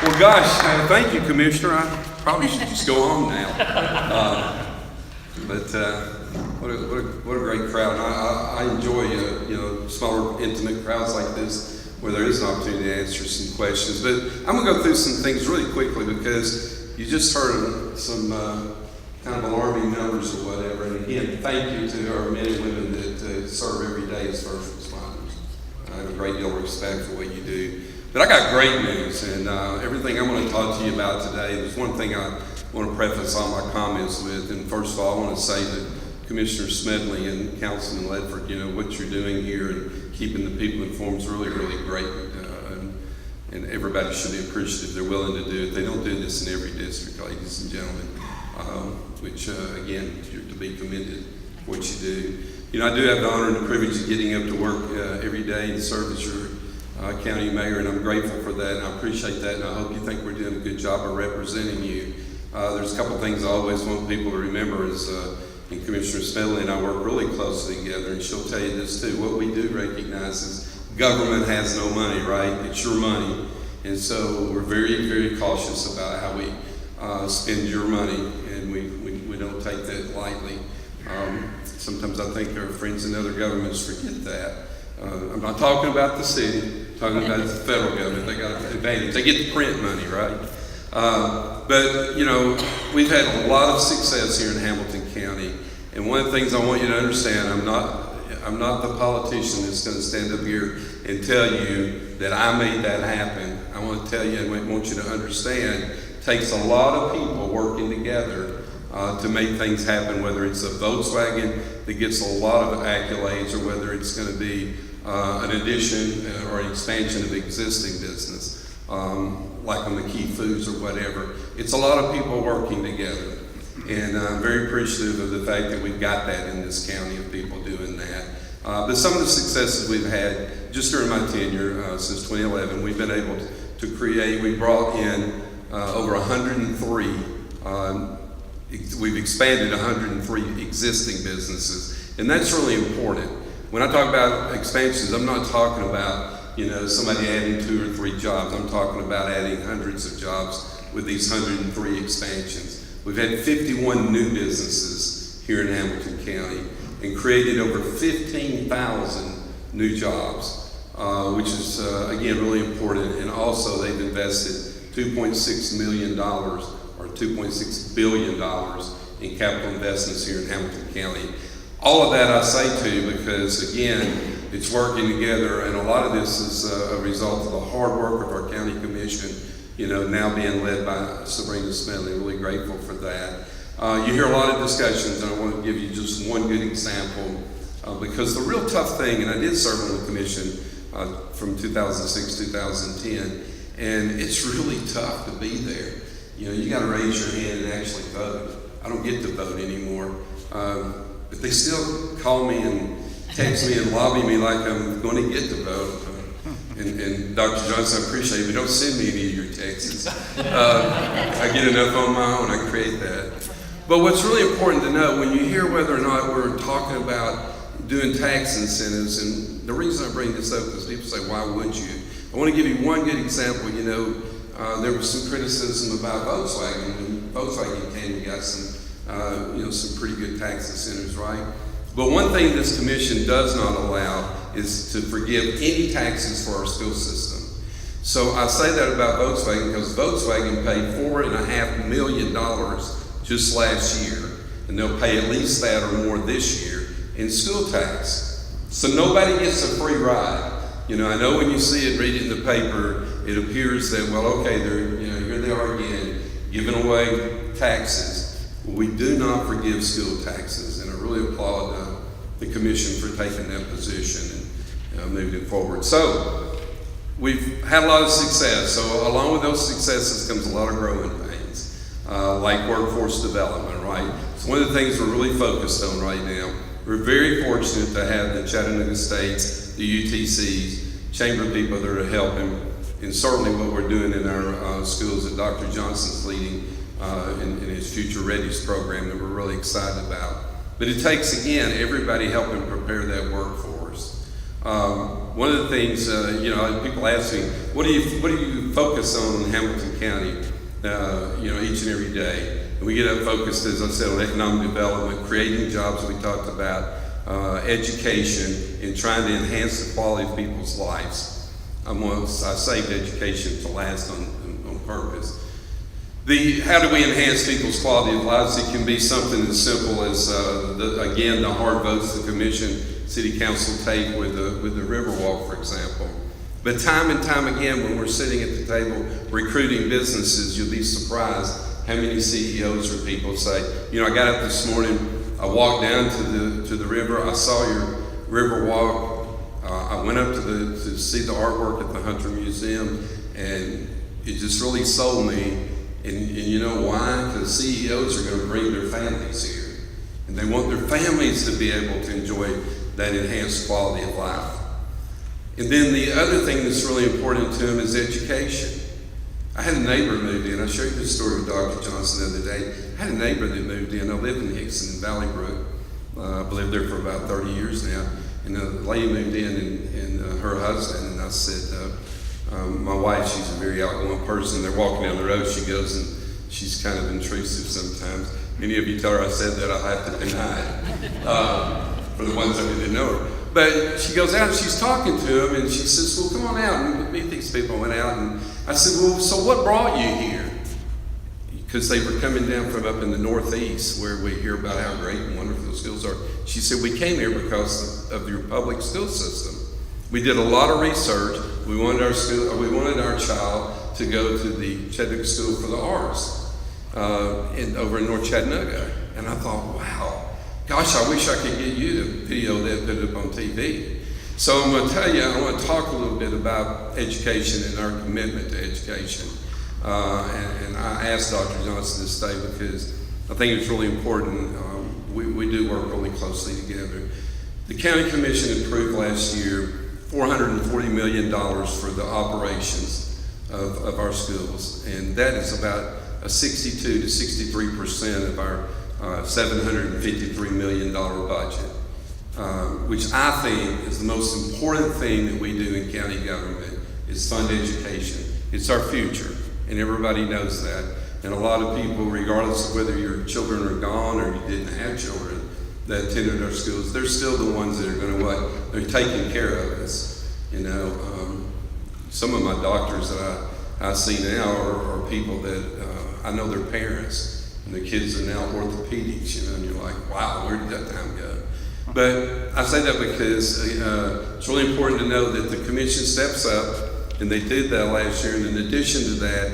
Well, gosh, thank you, Commissioner. I probably should just go home now. But what a great crowd. And I enjoy smaller, intimate crowds like this where there is an opportunity to answer some questions. But I'm going to go through some things really quickly because you just heard some kind of alarming numbers or whatever. And again, thank you to our men and women that serve every day as first responders. I have a great deal of respect for what you do. But I got great news, and everything I'm going to talk to you about today, there's one thing I want to preface all my comments with. And first of all, I want to say that Commissioner Smedley and Councilman Ledford, what you're doing here and keeping the people informed is really, really great. And everybody should be appreciative. They're willing to do it. They don't do this in every district, ladies and gentlemen, which, again, you're to be commended for what you do. I do have the honor and the privilege of getting up to work every day and serve as your county mayor, and I'm grateful for that, and I appreciate that, and I hope you think we're doing a good job of representing you. There's a couple things I always want people to remember is, and Commissioner Smedley and I work really closely together, and she'll tell you this too. What we do recognize is government has no money, right? It's your money, and so we're very, very cautious about how we spend your money, and we don't take that lightly. Sometimes I think our friends in other governments forget that. I'm not talking about the city, I'm talking about the federal government. They got an advantage. They get the print money, right? But we've had a lot of success here in Hamilton County. And one of the things I want you to understand, I'm not the politician that's going to stand up here and tell you that I made that happen. I want to tell you and want you to understand, it takes a lot of people working together to make things happen, whether it's a Volkswagen that gets a lot of accolades or whether it's going to be an addition or an expansion of existing business, like on the Key Foods or whatever. It's a lot of people working together. And I'm very appreciative of the fact that we've got that in this county of people doing that. But some of the successes we've had just during my tenure since 2011, we've been able to create, we brought in over 103, we've expanded 103 existing businesses. And that's really important. When I talk about expansions, I'm not talking about somebody adding 2 or 3 jobs. I'm talking about adding hundreds of jobs with these 103 expansions. We've had 51 new businesses here in Hamilton County and created over 15,000 new jobs, which is, again, really important. And also they've invested $2.6 million or $2.6 billion in capital investments here in Hamilton County. All of that I say to you because, again, it's working together, and a lot of this is a result of the hard work of our county commission, now being led by Sabrina Smedley. Really grateful for that. You hear a lot of discussions, and I want to give you just one good example, because the real tough thing, and I did serve on the commission from 2006 to 2010, and it's really tough to be there. You got to raise your hand and actually vote. I don't get to vote anymore. But they still call me and text me and lobby me like I'm going to get to vote. And Dr. Johnson, I appreciate it, but don't send me any of your texts. I get enough on my own, I create that. But what's really important to know, when you hear whether or not we're talking about doing tax incentives, and the reason I bring this up is people say, why would you? I want to give you one good example. There was some criticism about Volkswagen. When Volkswagen came, we got some pretty good tax incentives, right? But one thing this commission does not allow is to forgive any taxes for our school system. So I say that about Volkswagen because Volkswagen paid $4.5 million just last year, and they'll pay at least that or more this year in school tax. So nobody gets a free ride. I know when you see it, read it in the paper, it appears that, well, okay, here they are again, giving away taxes. We do not forgive school taxes, and I really applaud the commission for taking that position and moving it forward. So we've had a lot of success. So along with those successes comes a lot of growing pains, like workforce development, right? It's one of the things we're really focused on right now. We're very fortunate to have the Chattanooga States, the UTCs, chamber people that are helping, and certainly what we're doing in our schools that Dr. Johnson's leading in his Future Readies program that we're really excited about. But it takes, again, everybody helping prepare that workforce. One of the things, people ask me, what do you focus on in Hamilton County, each and every day? And we get up focused, as I said, on economic development, creating jobs we talked about, education, and trying to enhance the quality of people's lives. I saved education to last on purpose. How do we enhance people's quality of lives? It can be something as simple as, the hard votes the commission, city council take with the Riverwalk, for example. But time and time again, when we're sitting at the table recruiting businesses, you'll be surprised how many CEOs or people say, I got up this morning, I walked down to the river, I saw your Riverwalk, I went up to see the artwork at the Hunter Museum, and it just really sold me. And you know why? Because CEOs are going to bring their families here. And they want their families to be able to enjoy that enhanced quality of life. And then the other thing that's really important to them is education. I had a neighbor moved in. I showed you the story with Dr. Johnson the other day. I had a neighbor that moved in. I live in Hickson, in Valley Brook. I've lived there for about 30 years now. And the lady moved in and her husband, and I said, my wife, she's a very outgoing person. They're walking down the road, she goes, and she's kind of intrusive sometimes. Many of you tell her I said that, I'll have to deny it, for the ones that didn't know her. But she goes out and she's talking to him, and she says, well, come on out and meet these people. I went out, and I said, well, so what brought you here? Because they were coming down from up in the Northeast, where we hear about how great and wonderful the schools are. She said, we came here because of your public school system. We did a lot of research. We wanted our child to go to the Chattanooga School for the Arts over in North Chattanooga. And I thought, wow, gosh, I wish I could get you to video that, put it up on TV. So I'm going to tell you, I want to talk a little bit about education and our commitment to education. And I asked Dr. Johnson to stay because I think it's really important. We do work really closely together. The County Commission approved last year $440 million for the operations of our schools, and that is about a 62 to 63% of our $753 million budget, which I think is the most important thing that we do in county government is fund education. It's our future, and everybody knows that. And a lot of people, regardless of whether your children are gone or you didn't have children that attended our schools, they're still the ones that are going to they're taking care of us. Some of my doctors that I see now are people that I know their parents, and the kids are now orthopedics, and you're like, wow, where did that time go? But I say that because it's really important to know that the commission steps up, and they did that last year, and in addition to that,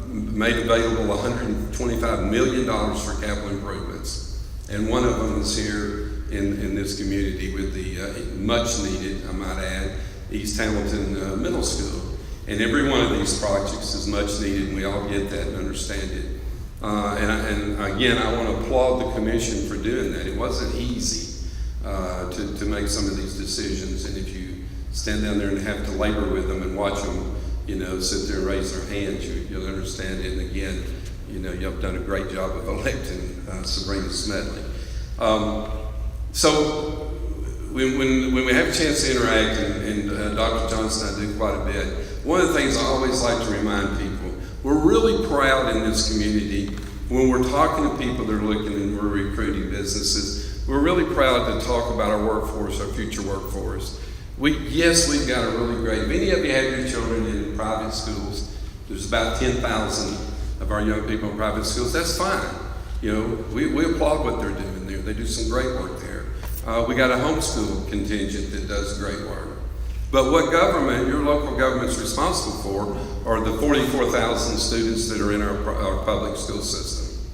made available $125 million for capital improvements. And one of them is here in this community with the much needed, I might add, East Hamilton Middle School. And every one of these projects is much needed, and we all get that and understand it. And again, I want to applaud the commission for doing that. It wasn't easy to make some of these decisions, and if you stand down there and have to labor with them and watch them, sit there and raise their hands, you'll understand it. And again, you've done a great job of electing Sabrina Smedley. So when we have a chance to interact, and Dr. Johnson and I do quite a bit, one of the things I always like to remind people, we're really proud in this community when we're talking to people that are looking and we're recruiting businesses. We're really proud to talk about our workforce, our future workforce. Yes, we've got a really great, many of you have your children in private schools. There's about 10,000 of our young people in private schools. That's fine. We applaud what they're doing there. They do some great work there. We got a homeschool contingent that does great work. But what your local government's responsible for are the 44,000 students that are in our public school system.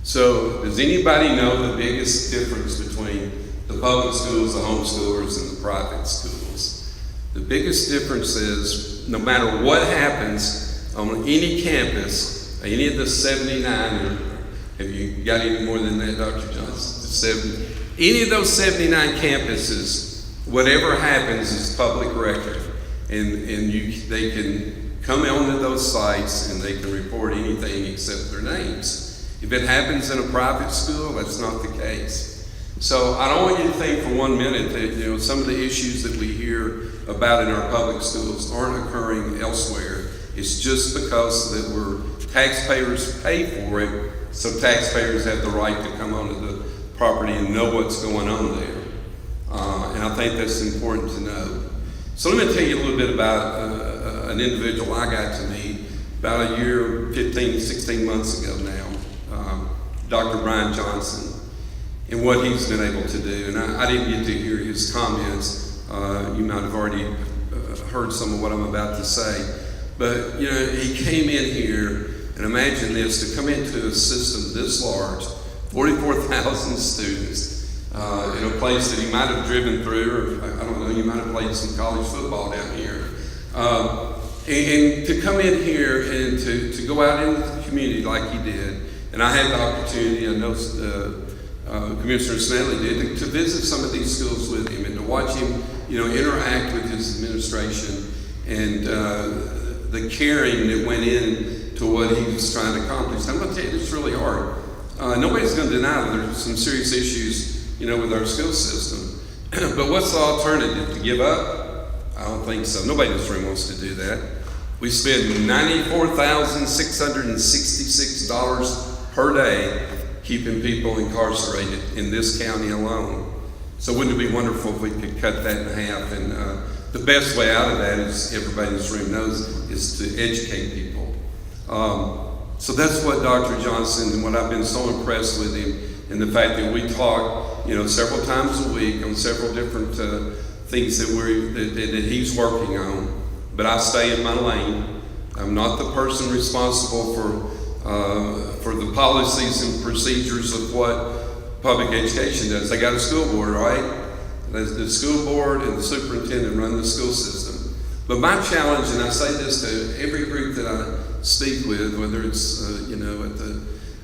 So does anybody know the biggest difference between the public schools, the homeschoolers, and the private schools? The biggest difference is no matter what happens on any campus, any of the 79, or have you got any more than that, Dr. Johnson? Any of those 79 campuses, whatever happens is public record. And they can come onto those sites and they can report anything except their names. If it happens in a private school, that's not the case. So I don't want you to think for 1 minute that some of the issues that we hear about in our public schools aren't occurring elsewhere. It's just because that we're taxpayers pay for it, so taxpayers have the right to come onto the property and know what's going on there. And I think that's important to know. So let me tell you a little bit about an individual I got to meet about a year, 15, 16 months ago now, Dr. Brian Johnson, and what he's been able to do. And I didn't get to hear his comments. You might have already heard some of what I'm about to say. But, he came in here, and imagine this, to come into a system this large, 44,000 students, in a place that he might have driven through, or I don't know, you might have played some college football down here. And to come in here and to go out into the community like he did, and I had the opportunity, I know Commissioner Smedley did, to visit some of these schools with him and to watch him, interact with his administration and the caring that went in to what he was trying to accomplish. I'm going to tell you, it's really hard. Nobody's going to deny that there's some serious issues, with our school system. But what's the alternative? To give up? I don't think so. Nobody in this room wants to do that. We spend $94,666 per day keeping people incarcerated in this county alone. So wouldn't it be wonderful if we could cut that in half? And the best way out of that, as everybody in this room knows, is to educate people. So that's what Dr. Johnson, and what I've been so impressed with him, and the fact that we talk, several times a week on several different things that he's working on. But I stay in my lane. I'm not the person responsible for the policies and procedures of what public education does. They got a school board, right? The school board and the superintendent run the school system. But my challenge, and I say this to every group that I speak with, whether it's at the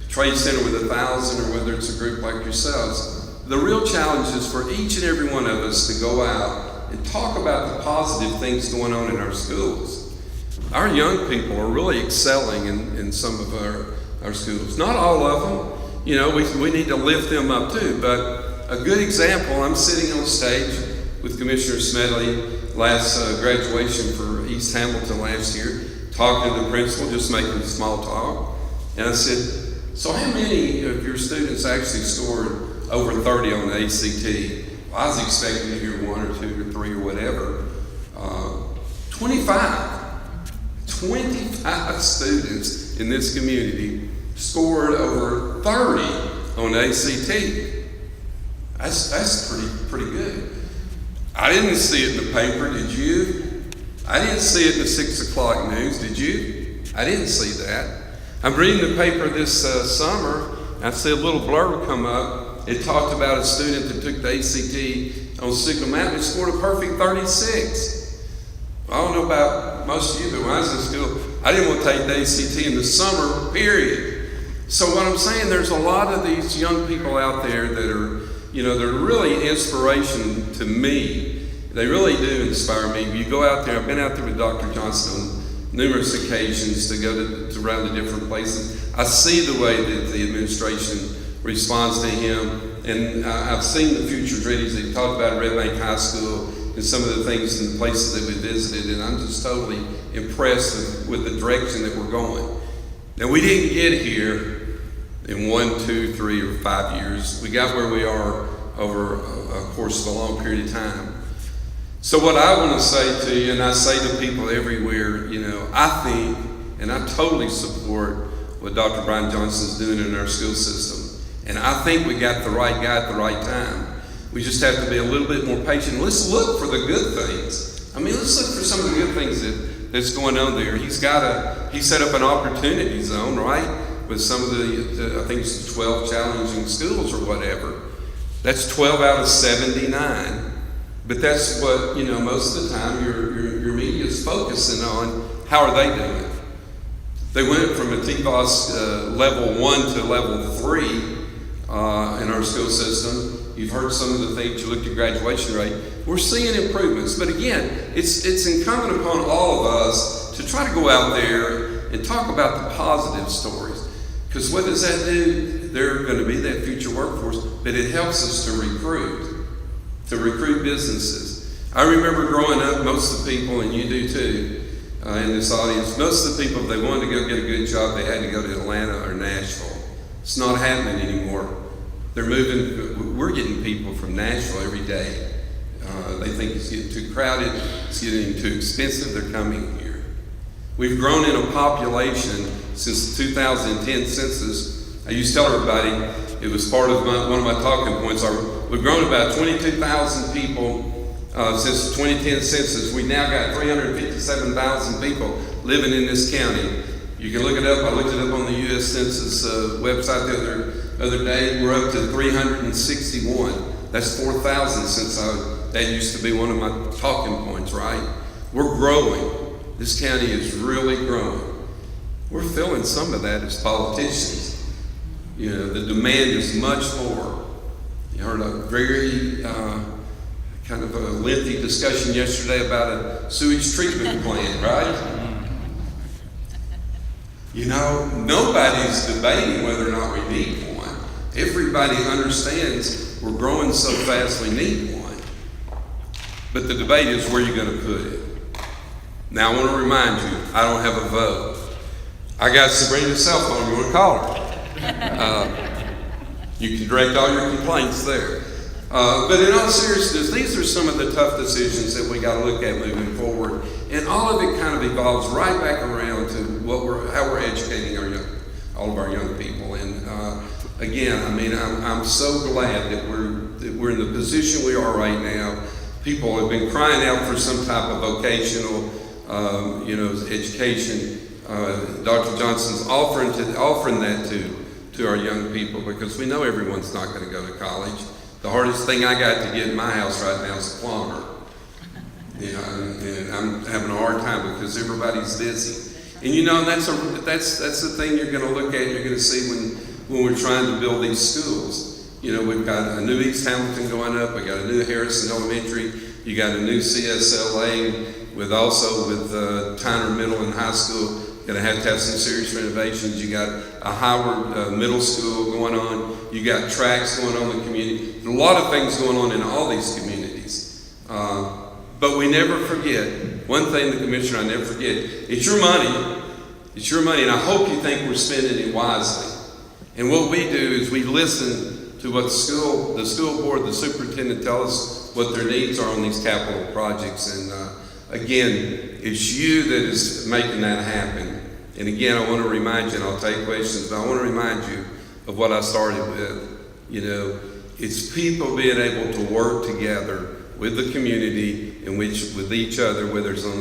Trade Center with 1,000 or whether it's a group like yourselves, the real challenge is for each and every one of us to go out and talk about the positive things going on in our schools. Our young people are really excelling in some of our schools. Not all of them. We need to lift them up too. But a good example, I'm sitting on stage with Commissioner Smedley last graduation for East Hamilton last year, talking to the principal, just making small talk. And I said, so how many of your students actually scored over 30 on the ACT? Well, I was expecting to hear 1 or 2 or 3 or whatever. 25 students in this community scored over 30 on the ACT. That's pretty good. I didn't see it in the paper, did you? I didn't see it in the 6 o'clock news, did you? I didn't see that. I'm reading the paper this summer, and I see a little blurb come up. It talked about a student that took the ACT on Signal Mountain and scored a perfect 36. I don't know about most of you, but when I was in school, I didn't want to take the ACT in the summer, period. So what I'm saying, there's a lot of these young people out there that are, they're really inspiration to me. They really do inspire me. You go out there, I've been out there with Dr. Johnson on numerous occasions to go to around the different places. I see the way that the administration responds to him, and I've seen the Futures Ready. They talked about Red Bank High School and some of the things and the places that we visited, and I'm just totally impressed with the direction that we're going. Now, we didn't get here in 1, 2, 3, or 5 years. We got where we are over a course of a long period of time. So what I want to say to you, and I say to people everywhere, I think, and I totally support what Dr. Brian Johnson's doing in our school system. And I think we got the right guy at the right time. We just have to be a little bit more patient. Let's look for the good things. Let's look for some of the good things that's going on there. He set up an opportunity zone, right? With some of the I think it's 12 challenging schools or whatever. That's 12 out of 79. But that's what, most of the time your media is focusing on. How are they doing? They went from a TVOS level 1 to level 3 in our school system. You've heard some of the things, you looked at graduation rate. We're seeing improvements. But again, it's incumbent upon all of us to try to go out there and talk about the positive stories. Because what does that do? they're going to be that future workforce, but it helps us to recruit businesses. I remember growing up, most of the people, and you do too, in this audience, most of the people, if they wanted to go get a good job, they had to go to Atlanta or Nashville. It's not happening anymore. They're moving, we're getting people from Nashville every day. They think it's getting too crowded, it's getting too expensive, they're coming here. We've grown in a population since the 2010 census. I used to tell everybody, it was part of one of my talking points, we've grown about 22,000 people since the 2010 census. We now got 357,000 people living in this county. You can look it up. I looked it up on the U.S. Census website the other day. We're up to 361. That's 4,000 since that used to be one of my talking points, right? We're growing. This county is really growing. We're feeling some of that as politicians. You know, the demand is much more. You heard a very kind of a lengthy discussion yesterday about a sewage treatment plant, right? You know, nobody's debating whether or not we need one. Everybody understands we're growing so fast we need one. But the debate is where you're going to put it. Now, I want to remind you, I don't have a vote. I got Sabrina's cell phone. You want to call her? You can direct all your complaints there. But in all seriousness, these are some of the tough decisions that we got to look at moving forward. And all of it kind of evolves right back around to how we're educating all of our young people. And again, I mean, I'm so glad that we're in the position we are right now. People have been crying out for some type of vocational, education. Dr. Johnson's offering that to our young people, because we know everyone's not going to go to college. The hardest thing I got to get in my house right now is a plumber. You know, and I'm having a hard time because everybody's busy. And you know, that's the thing you're going to look at. You're going to see when we're trying to build these schools. You know, we've got a new East Hamilton going up. We got a new Harrison Elementary. You got a new CSLA with Tyner Middle and High School. Going to have some serious renovations. You got a Howard Middle School going on. You got tracks going on in the community. A lot of things going on in all these communities. But we never forget, one thing the commissioner, I never forget, it's your money. It's your money, and I hope you think we're spending it wisely. And what we do is we listen to what the school board, the superintendent tell us what their needs are on these capital projects. And again, it's you that is making that happen. And again, I want to remind you, and I'll take questions, but I want to remind you of what I started with. You know, it's people being able to work together with the community with each other, whether it's on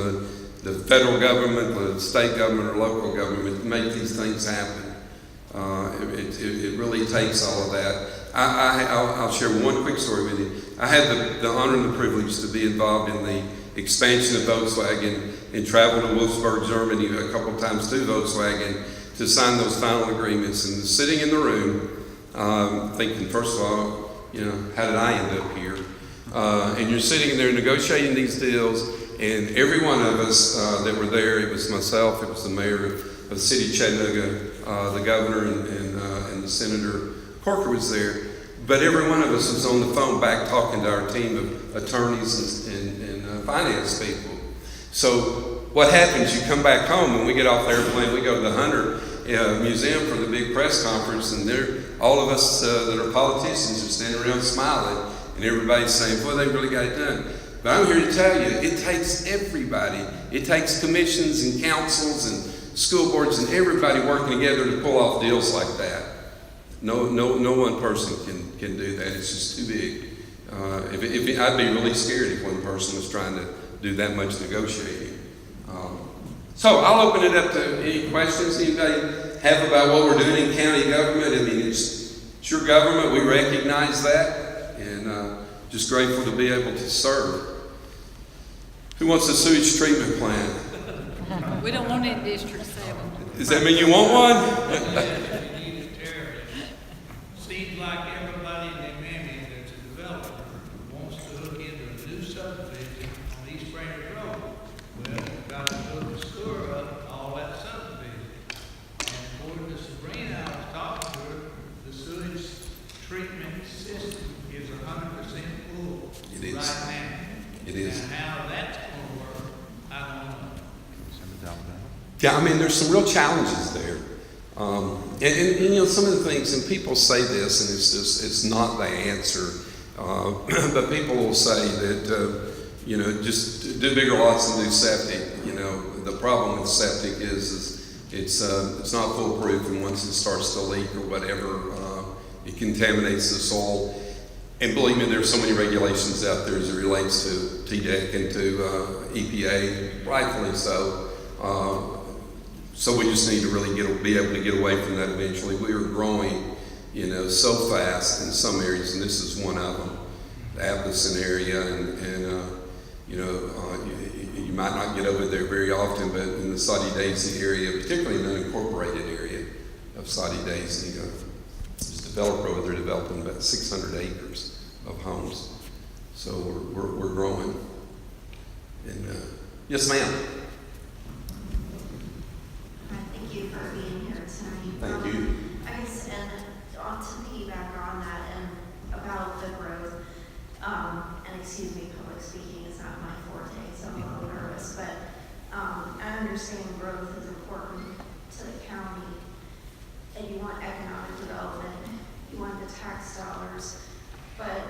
the federal government, the state government, or local government, to make these things happen. It really takes all of that. I'll share one quick story with you. I had the honor and the privilege to be involved in the expansion of Volkswagen and travel to Wolfsburg, Germany a couple of times to Volkswagen to sign those final agreements. And sitting in the room, thinking, first of all, you know, how did I end up here? And you're sitting there negotiating these deals, and every one of us that were there, it was myself, it was the mayor of the city of Chattanooga, the governor, and the Senator Corker was there. But every one of us was on the phone back talking to our team of attorneys and finance people. So what happens, you come back home, and we get off the airplane, we go to the Hunter Museum for the big press conference, and all of us that are politicians are standing around smiling, and everybody's saying, boy, they really got it done. But I'm here to tell you, it takes everybody. It takes commissions and councils and school boards and everybody working together to pull off deals like that. No one person can do that. It's just too big. I'd be really scared if one person was trying to do that much negotiating. So I'll open it up to any questions anybody have about what we're doing in county government. I mean, it's your government. We recognize that, and just grateful to be able to serve. Who wants a sewage treatment plant? We don't want it in District 7. Does that mean you want one? Seems like everybody in the community that's a developer wants to hook into a new subdivision on East Branch Road. Well, you've got to hook the sewer up all that subdivision. And according to Sabrina, I was talking to her, the sewer Yeah, I mean, there's some real challenges there. And you know, some of the things, and people say this, and it's not the answer, but people will say that, you know, just do bigger lots and do septic. You know, the problem with septic is it's not foolproof, and once it starts to leak or whatever, it contaminates the soil. And believe me, there's so many regulations out there as it relates to TDEC and to EPA, rightfully so. So we just need to really be able to get away from that eventually. We are growing, you know, so fast in some areas, and this is one of them, the Appleton area, and you know, you might not get over there very often, but in the Saudi Daisy area, particularly in the unincorporated area of Saudi Daisy, there's a developer over there developing about 600 acres of homes. So we're growing. And yes, ma'am. Thank you for being here tonight. Thank you. I guess, and on to piggyback on that and about the growth, and excuse me, public speaking is not my forte, so I'm a little nervous, but I understand growth is important to the county, and you want economic development, you want the tax dollars, but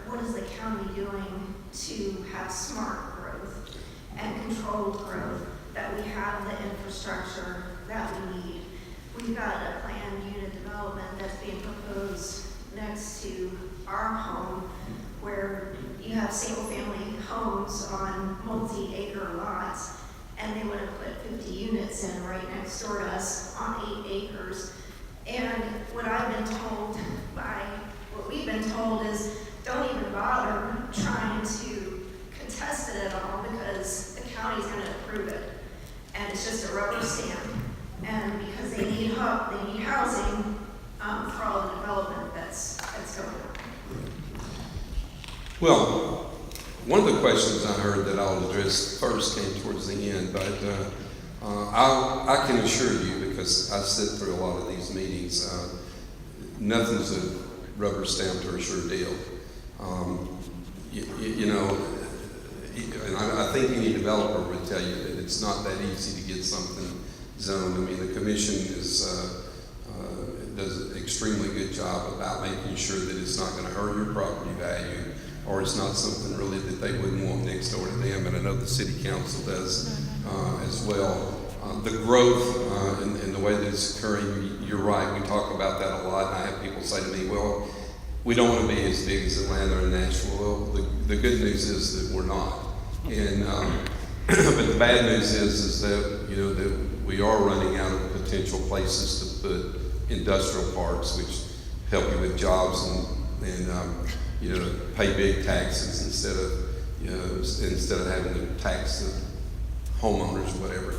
what is the county doing to have smart growth and controlled growth, that we have the infrastructure that we need? We've got a planned unit development that's being proposed next to our home, where you have single-family homes on multi-acre lots, and they want to put 50 units in right next door to us on 8 acres. And what we've been told is, don't even bother trying to contest it at all, because the county's going to approve it. And it's just a rubber stamp. And because they need housing for all the development that's going on. Well, one of the questions I heard that I'll address first came towards the end, but I can assure you, because I sit through a lot of these meetings, nothing's a rubber stamp or a sure deal. You know, and I think any developer would tell you that it's not that easy to get something zoned. I mean, the commission does an extremely good job about making sure that it's not going to hurt your property value, or it's not something really that they wouldn't want next door to them. And I know the city council does as well. The growth and the way that it's occurring, you're right, we talk about that a lot, and I have people say to me, well, we don't want to be as big as Atlanta or Nashville. Well, the good news is that we're not. And but the bad news is that, you know, that we are running out of potential places to put industrial parks, which help you with jobs and you know, pay big taxes instead of having to tax the homeowners or whatever.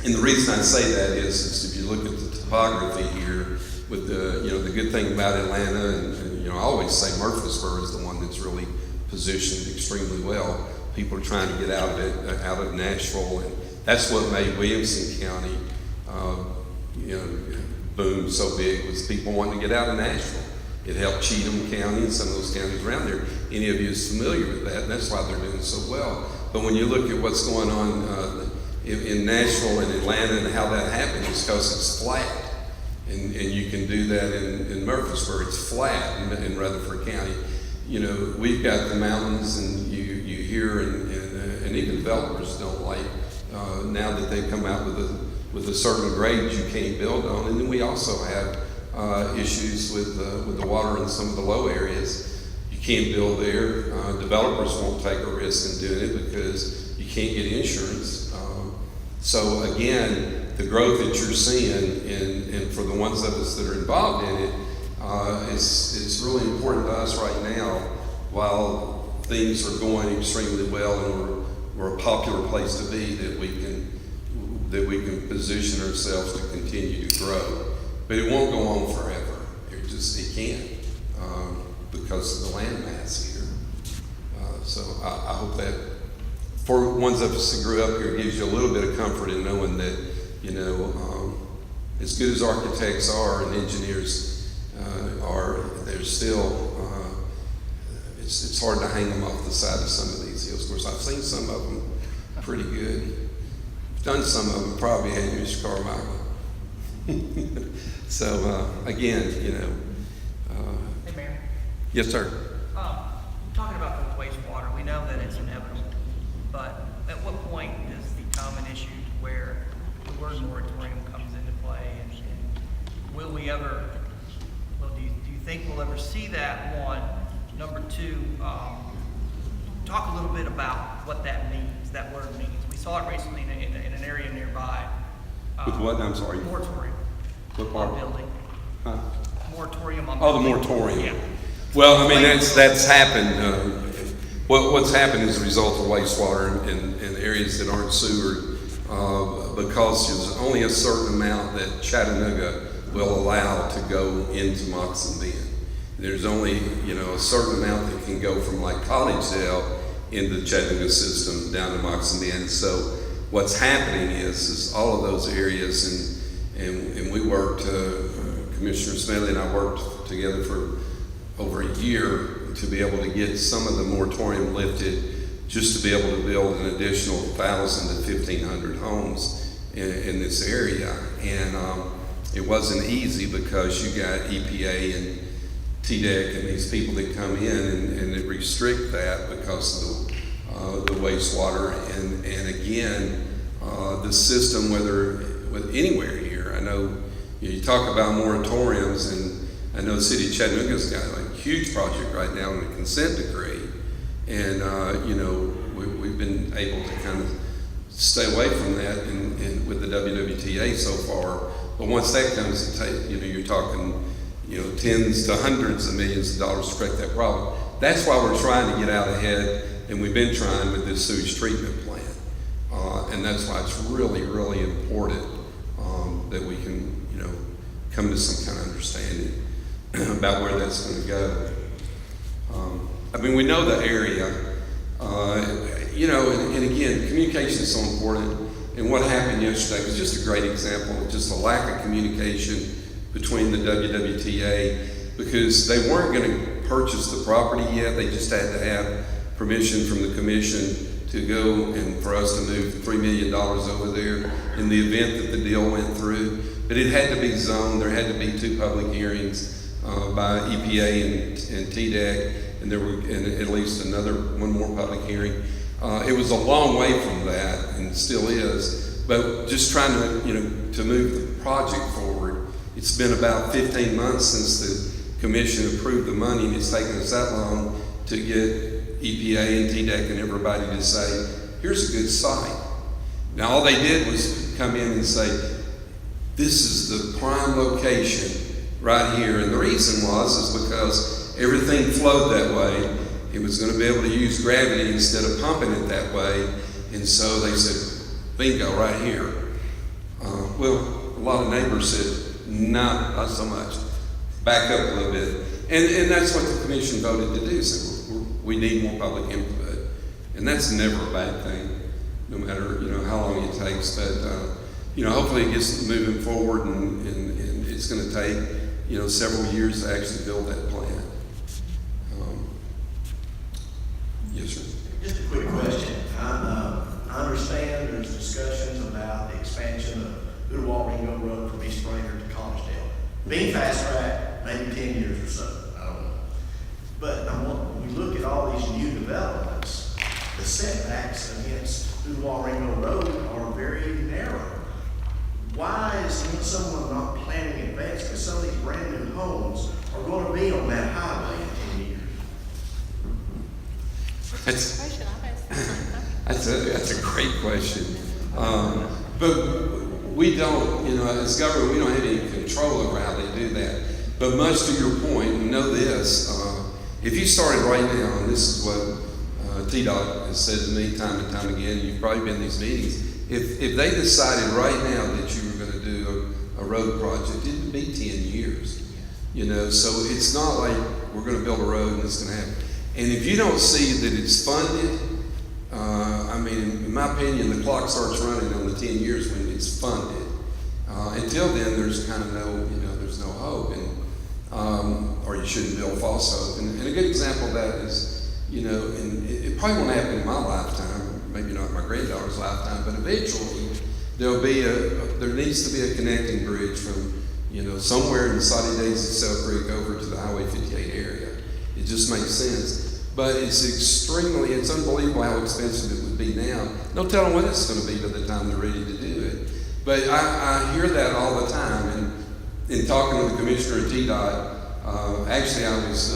And the reason I say that is if you look at the topography here, with the good thing about Atlanta, and I always say Murfreesboro is the one that's really positioned extremely well. People are trying to get out of Nashville, and that's what made Williamson County, boom so big, was people wanting to get out of Nashville. It helped Cheatham County and some of those counties around there. Any of you is familiar with that, and that's why they're doing so well. But when you look at what's going on in Nashville and Atlanta and how that happened, it's because it's flat. And you can do that in Murfreesboro. It's flat in Rutherford County. We've got the mountains, and you hear, and even developers don't like now that they've come out with a certain grade you can't build on. And then we also have issues with the water in some of the low areas. You can't build there. Developers won't take a risk in doing it because you can't get insurance. So again, the growth that you're seeing, and for the ones of us that are involved in it, it's really important to us right now, while things are going extremely well and we're a popular place to be, that we can position ourselves to continue to grow. But it won't go on forever. It can't, because of the land mass here. So I hope that for ones of us that grew up here, gives you a little bit of comfort in knowing that, as good as architects are and engineers are, they're still, it's hard to hang them off the side of some of these hills. Of course, I've seen some of them, pretty good. Done some of them, probably had Mr. Carmichael. So, again, Hey, Mayor. yes, sir. Talking about the wastewater, we know that it's inevitable, but at what point does it become an issue to where the word moratorium comes into play? And will we ever, do you think we'll ever see that, one? Number two, talk a little bit about what that means, that word means. We saw it recently in an area nearby. With what? I'm sorry. Moratorium. What part? On building. Huh? Moratorium on Oh, the building. moratorium. Yeah. Well, I mean, that's happened. What's happened as a result of wastewater in areas that aren't sewered, because there's only a certain amount that Chattanooga will allow to go into Moccasin Bend. There's only, a certain amount that can go from like Collegedale into the Chattanooga system down to Moccasin Bend. So what's happening is all of those areas, and we worked, Commissioner Smedley and I worked together for over a year to be able to get some of the moratorium lifted, just to be able to build an additional 1,000 to 1,500 homes in this area. And it wasn't easy because you got EPA and TDEC and these people that come in and they restrict that because of the wastewater. And again, the system, with anywhere here, I know you talk about moratoriums, and I know the city of Chattanooga's got a huge project right now in the consent decree, and we've been able to kind of stay away from that and with the WWTA so far. But once that comes, you're talking tens to hundreds of millions of dollars to correct that problem. That's why we're trying to get out ahead, and we've been trying with this sewage treatment plant, and that's why it's really, really important that we can come to some kind of understanding about where that's going to go. We know the area, and again, communication is so important. And what happened yesterday was just a great example of just a lack of communication between the WWTA, because they weren't going to purchase the property yet. They just had to have permission from the commission to go and for us to move $3 million over there in the event that the deal went through. But it had to be zoned. There had to be 2 public hearings by EPA and TDEC, and there were at least one more public hearing. It was a long way from that, and still is. But just trying to move the project forward. It's been about 15 months since the commission approved the money, and it's taken us that long to get EPA and TDEC and everybody to say, here's a good site. Now all they did was come in and say, this is the prime location right here. And the reason is because everything flowed that way. It was going to be able to use gravity instead of pumping it that way. And so they said, bingo, right here. Well, a lot of neighbors said, not so much. Back up a little bit. And that's what the commission voted to do. So we need more public input. And that's never a bad thing, no matter how long it takes. But hopefully it gets moving forward, and it's going to take several years to actually build that plant. Yes, sir. Just a quick question. I understand there's discussions about the expansion of Ooltewah Ringo Road from East Springer to Collegedale. Being fast track, maybe 10 years or so, I don't know. But when we look at all these new developments, the setbacks against Ooltewah Ringo Road are very narrow. Why is someone not planning in advance? Because some of these brand new homes are going to be on that highway in 10 years. That's a great question. But we don't, as government, we don't have any control over how they do that. But much to your point, we know this, if you started right now, and this is what TDOT has said to me time and time again, you've probably been in these meetings, if they decided right now that you were going to do a road project, it would be 10 years. So it's not like we're going to build a road and it's going to happen. And if you don't see that it's funded, in my opinion, the clock starts running on the 10 years when it's funded. Until then, there's kind of there's no hope, or you shouldn't build false hope. And a good example of that is, and it probably won't happen in my lifetime, maybe not my granddaughter's lifetime, but eventually there needs to be a connecting bridge from, somewhere in the Saudi days of Sell Creek over to the Highway 58 area. It just makes sense. But it's unbelievable how expensive it would be now. No telling what it's going to be by the time they're ready to do it. But I hear that all the time. And in talking to the commissioner at TDOT, actually I was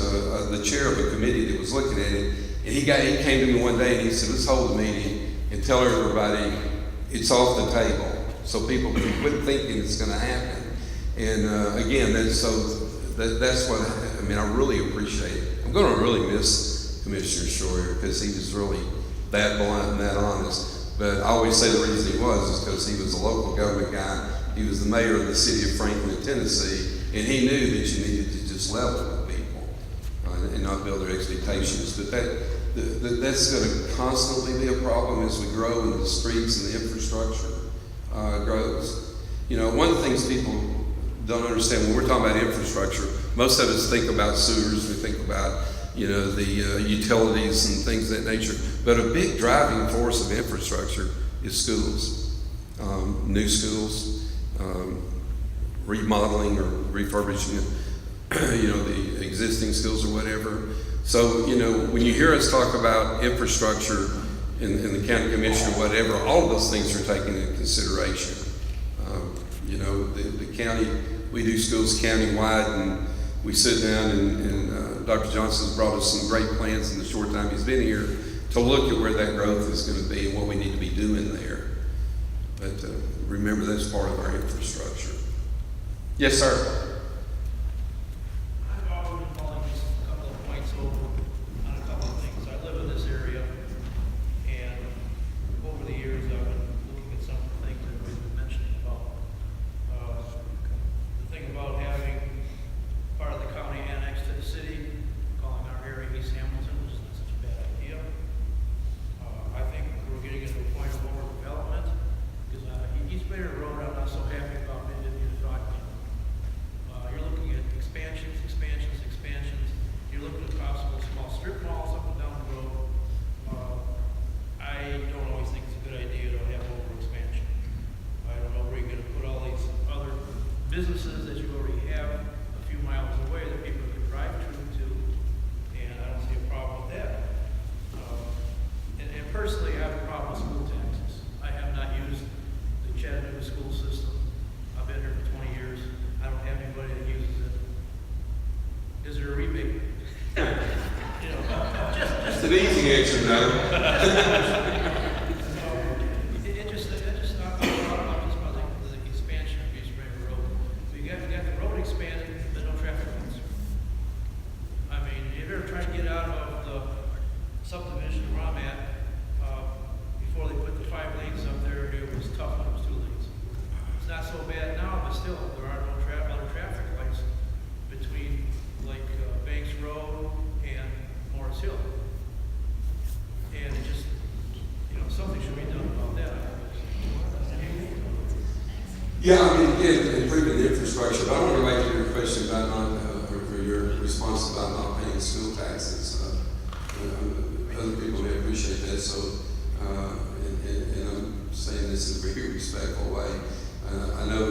the chair of a committee that was looking at it. And he came to me one day and he said, let's hold a meeting and tell everybody it's off the table so people can quit thinking it's going to happen. And again, that's what I really appreciate it. I'm going to really miss Commissioner Schroyer because he was really that blunt and that honest. But I always say the reason he was is because he was a local government guy. He was the mayor of the city of Franklin, Tennessee, and he knew that you needed to just level with people and not build their expectations. But that's going to constantly be a problem as we grow and the streets and the infrastructure grows. One of the things people don't understand when we're talking about infrastructure, most of us think about sewers, we think about the utilities and things of that nature. But a big driving force of infrastructure is schools, new schools, remodeling or refurbishing the existing schools or whatever. So, when you hear us talk about infrastructure in the county commission or whatever, all of those things are taken into consideration. The county, we do schools countywide, and we sit down and Dr. Johnson's brought us some great plans in the short time he's been here to look at where that growth is going to be and what we need to be doing there. But remember, that's part of our infrastructure. Yes, sir. I've already been calling just a couple of points over on a couple of things. I live in this area, and over the years I've been looking at some of the things that we've been mentioning about. The thing about having part of the county annexed to the city, calling our area East Hamilton, which is not such a bad idea. I think we're getting into a point of overdevelopment, because East Bader Road, I'm not so happy about being talking. You're looking at expansions. You're looking at possible small strip malls up and down the road. I don't always think it's a good idea to have over-expansion. I don't know where you're going to put all these other businesses that you already have a few miles away that people can drive to, and I don't see a problem with that. And personally, I have a problem with school taxes. I have not used the Chattanooga school system. I've been here for 20 years. I don't have anybody that uses it. Is there a rebate? It's an easy answer, no. I'm just about the expansion of East River Road. So you got the road expanded, but no traffic lights. I mean, if you ever tried to get out of the subdivision where I'm at, before they put the 5 lanes up there, it was tough when it was 2 lanes. It's not so bad now, but still, there are no other traffic lights between Banks Road and Morris Hill. And it just, something should be done about that. Yeah, again, improving the infrastructure. But I want to go back to your question about or your response about not paying school taxes. Other people may appreciate that. So, and I'm saying this in a very respectful way. I know,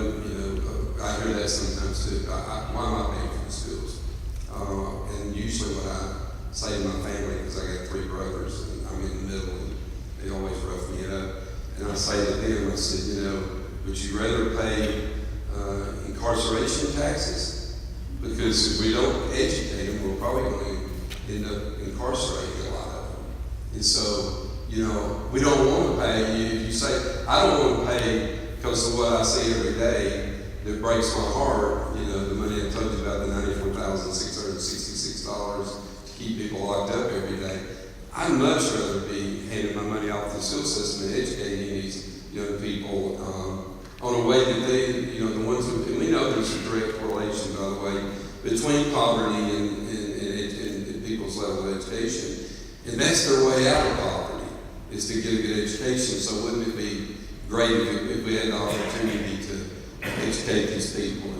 I hear that sometimes too. Why am I paying for the schools? And usually what I say to my family, because I got 3 brothers and I'm in the middle and they always rough me up. And I say to them, I said, would you rather pay incarceration taxes? Because if we don't educate them, we're probably going to end up incarcerating a lot of them. And so, we don't want to pay. If you say, I don't want to pay because of what I see every day that breaks my heart, the money I told you about, the $94,666 to keep people locked up every day. I'd much rather be handing my money off to the school system and educating these young people on a way that they, the ones who, and we know there's a direct correlation, by the way, between poverty and people's level of education. And that's their way out of poverty, is to get a good education. So wouldn't it be great if we had the opportunity to educate these people?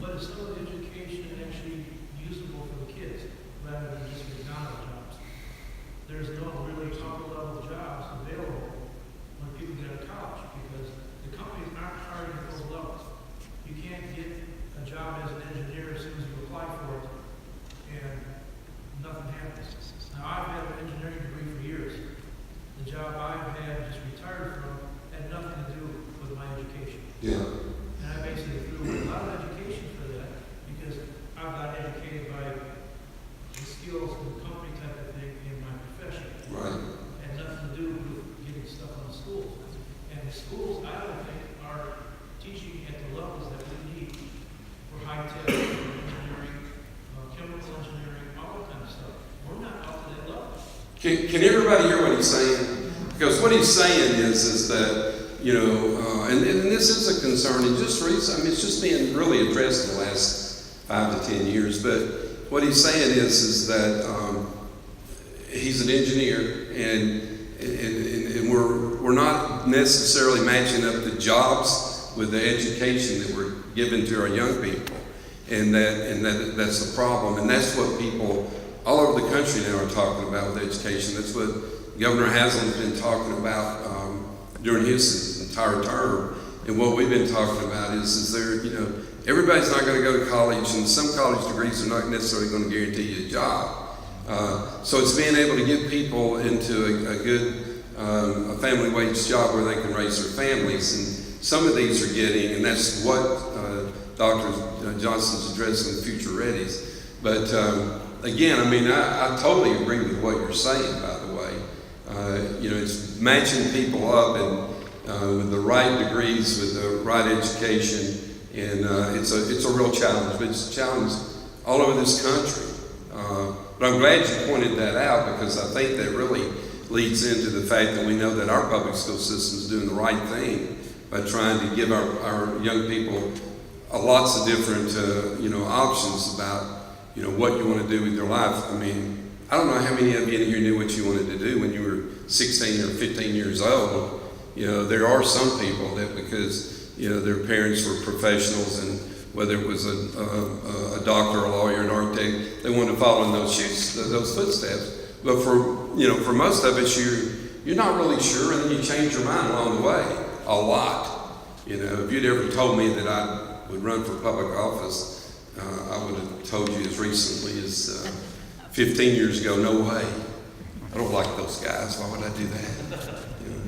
But it's still education actually usable for the kids, rather than just McDonald's jobs. There's no really top level jobs available Yeah. And I basically threw a lot of education for that, because I've got educated by the skills and company type of thing in my profession. Right. And nothing to do with getting stuff on the schools. And the schools, I don't think, are teaching at the levels that we need for high-tech engineering, chemical engineering, all that kind of stuff. We're not up to that level. Can everybody hear what he's saying? Because what he's saying is that, you know, and this is a concern, and just recently, I mean, it's just being really addressed in the last 5 to 10 years, but what he's saying is that he's an engineer, and we're not necessarily matching up the jobs with the education that we're giving to our young people, and that's the problem, and that's what people all over the country now are talking about with education. That's what Governor Haslam's been talking about during his entire term, and what we've been talking about is there, you know, everybody's not going to go to college, and some college degrees are not necessarily going to guarantee you a job. So it's being able to get people into a good a family wage job where they can raise their families, and some of these are getting, and that's what Dr. Johnson's addressing Future Readies. But again, I mean, I totally agree with what you're saying, by the way. You know, it's matching people up and with the right degrees, with the right education, and it's a real challenge, but it's a challenge all over this country. But I'm glad you pointed that out, because I think that really leads into the fact that we know that our public school system is doing the right thing by trying to give our young people lots of different you know, options about, you know, what you want to do with your life. I mean, I don't know how many of you in here knew what you wanted to do when you were 16 or 15 years old. You know, there are some people that, because, you know, their parents were professionals, and whether it was a doctor, a lawyer, an architect, they wanted to follow in those footsteps. But for most of us, you're not really sure, and then you change your mind along the way a lot. You know, if you'd ever told me that I would run for public office, I would have told you as recently as 15 years ago, no way. I don't like those guys. Why would I do that? You know?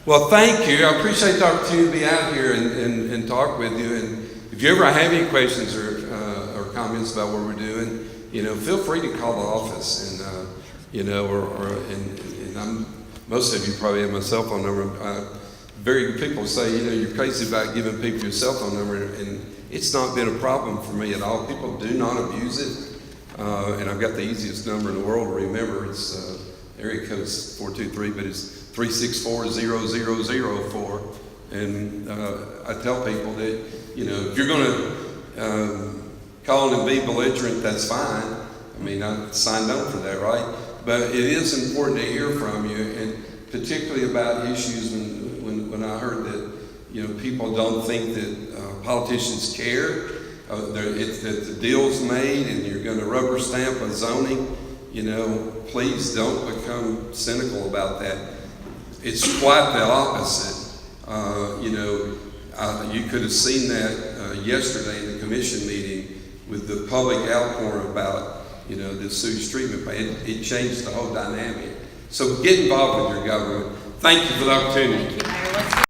Well, thank you. I appreciate the opportunity to be out here and talk with you. And if you ever have any questions or comments about what we're doing, you know, feel free to call the office, and you know, and most of you probably have my cell phone number. Very people say, you know, you're crazy about giving people your cell phone number, and it's not been a problem for me at all. People do not abuse it, and I've got the easiest number in the world to remember. It's area code's 423, but it's 364-0004. And I tell people that, you know, if you're going to call and be belligerent, that's fine. I mean, I signed up for that, right? But it is important to hear from you, and particularly about issues when I heard that, you know, people don't think that politicians care, that the deal's made and you're going to rubber stamp a zoning. You know, please don't become cynical about that. It's quite the opposite. You know, you could have seen that yesterday in the commission meeting with the public outpouring about, you know, the sewage treatment plant. It changed the whole dynamic. So get involved with your government. Thank you for the opportunity.